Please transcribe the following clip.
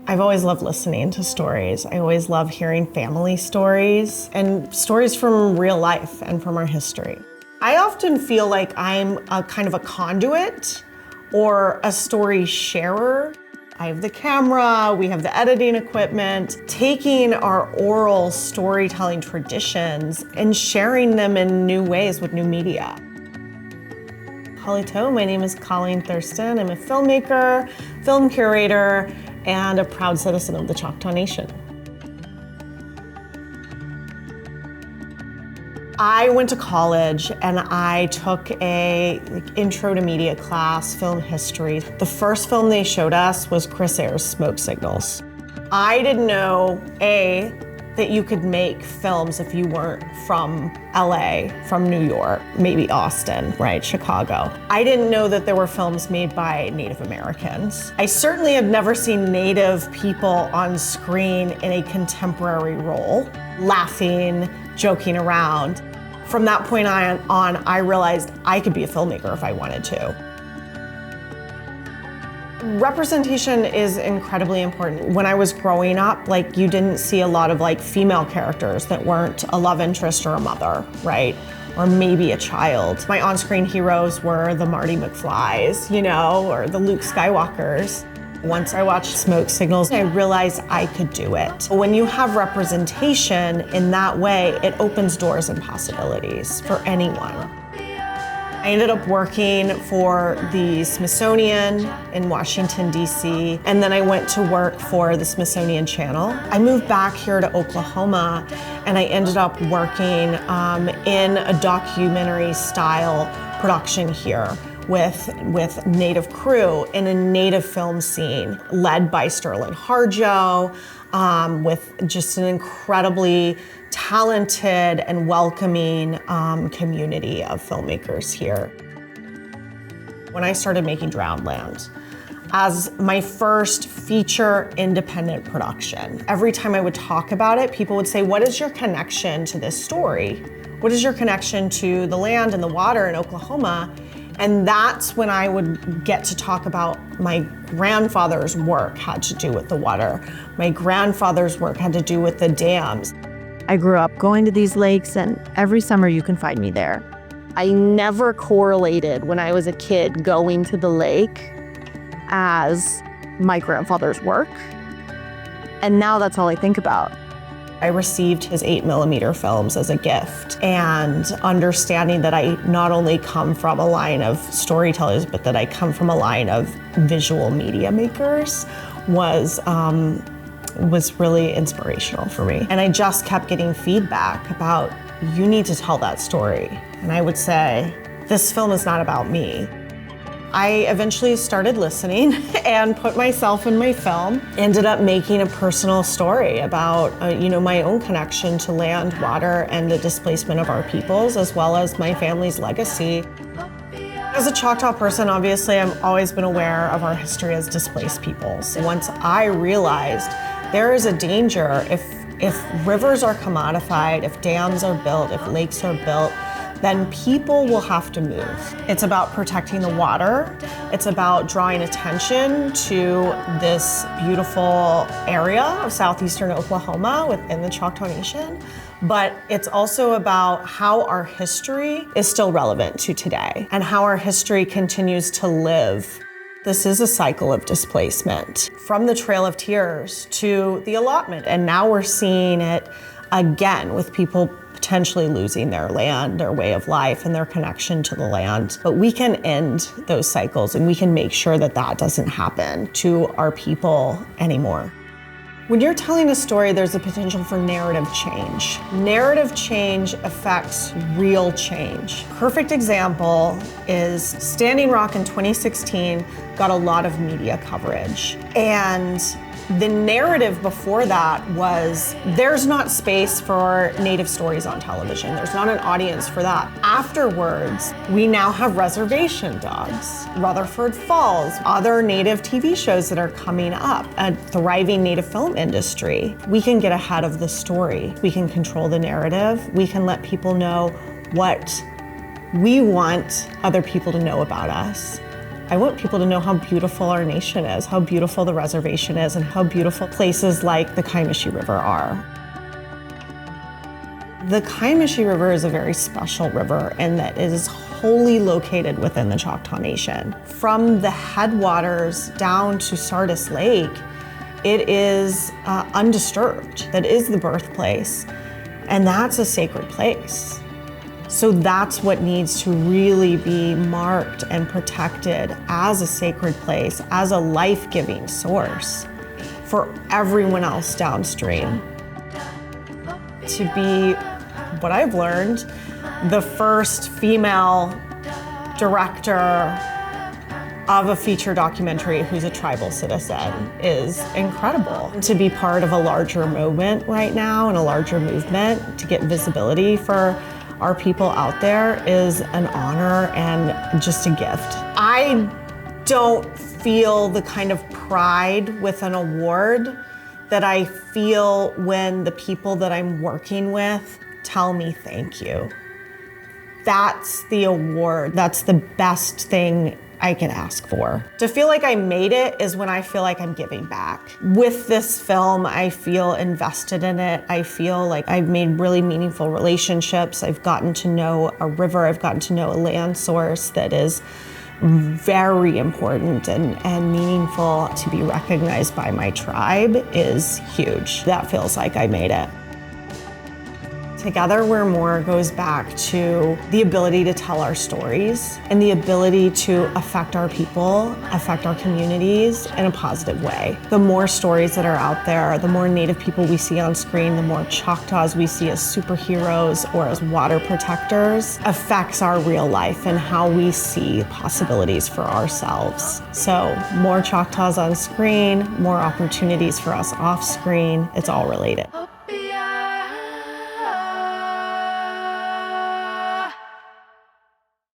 I've always loved listening to stories. I always love hearing family stories and stories from real life and from our history. I often feel like I'm a kind of a conduit or a story sharer. I have the camera, we have the editing equipment, taking our oral storytelling traditions and sharing them in new ways with new media. Halito, my name is Colleen Thurston. I'm a filmmaker, film curator, and a proud citizen of the Choctaw Nation. I went to college and I took a intro to media class, film history. The first film they showed us was Chris Ayres' Smoke Signals. I didn't know, that you could make films if you weren't from LA, from New York, maybe Austin, right, Chicago. I didn't know that there were films made by Native Americans. I certainly had never seen Native people on screen in a contemporary role, laughing, joking around. From that point on, I realized I could be a filmmaker if I wanted to. Representation is incredibly important. When I was growing up, you didn't see a lot of female characters that weren't a love interest or a mother, right? Or maybe a child. My on-screen heroes were the Marty McFlys, or the Luke Skywalkers. Once I watched Smoke Signals, I realized I could do it. When you have representation in that way, it opens doors and possibilities for anyone. I ended up working for the Smithsonian in Washington, D.C., and then I went to work for the Smithsonian Channel. I moved back here to Oklahoma, and I ended up working in a documentary-style production here with Native crew in a Native film scene led by Sterling Harjo, with just an incredibly talented and welcoming community of filmmakers here. When I started making Drowned as my first feature independent production, every time I would talk about it, people would say, what is your connection to this story? What is your connection to the land and the water in Oklahoma? And that's when I would get to talk about my grandfather's work had to do with the water. My grandfather's work had to do with the dams. I grew up going to these lakes, and every summer you can find me there. I never correlated when I was a kid going to the lake as my grandfather's work. And now that's all I think about. I received his 8mm films as a gift, and understanding that I not only come from a line of storytellers, but that I come from a line of visual media makers was really inspirational for me. And I just kept getting feedback about, you need to tell that story. And I would say, this film is not about me. I eventually started listening and put myself in my film. Ended up making a personal story about my own connection to land, water, and the displacement of our peoples, as well as my family's legacy. As a Choctaw person, obviously, I've always been aware of our history as displaced peoples. Once I realized there is a danger if rivers are commodified, if dams are built, if lakes are built, then people will have to move. It's about protecting the water. It's about drawing attention to this beautiful area of southeastern Oklahoma within the Choctaw Nation. But it's also about how our history is still relevant to today and how our history continues to live. This is a cycle of displacement from the Trail of Tears to the allotment. And now we're seeing it again with people potentially losing their land, their way of life, and their connection to the land. But we can end those cycles, and we can make sure that that doesn't happen to our people anymore. When you're telling a story, there's a potential for narrative change. Narrative change affects real change. Perfect example is Standing Rock in 2016 got a lot of media coverage. And the narrative before that was, there's not space for Native stories on television. There's not an audience for that. Afterwards, we now have Reservation Dogs, Rutherford Falls, other Native TV shows that are coming up, a thriving Native film industry. We can get ahead of the story. We can control the narrative. We can let people know what we want other people to know about us. I want people to know how beautiful our nation is, how beautiful the reservation is, and how beautiful places like the Kiamichi River are. The Kiamichi River is a very special river in that it is wholly located within the Choctaw Nation. From the headwaters down to Sardis Lake, it is undisturbed. That is the birthplace, and that's a sacred place. So that's what needs to really be marked and protected as a sacred place, as a life-giving source for everyone else downstream. To be, what I've learned, the first female director of a feature documentary who's a tribal citizen is incredible. To be part of a larger movement right now and a larger movement to get visibility for our people out there is an honor and just a gift. I don't feel the kind of pride with an award that I feel when the people that I'm working with tell me thank you. That's the award. That's the best thing I can ask for. To feel like I made it is when I feel like I'm giving back. With this film, I feel invested in it. I feel like I've made really meaningful relationships. I've gotten to know a river. I've gotten to know a land source that is very important and meaningful. To be recognized by my tribe is huge. That feels like I made it. Together We're More goes back to the ability to tell our stories and the ability to affect our people, affect our communities in a positive way. The more stories that are out there, the more Native people we see on screen, the more Choctaws we see as superheroes or as water protectors, affects our real life and how we see possibilities for ourselves. So more Choctaws on screen, more opportunities for us off screen, it's all related.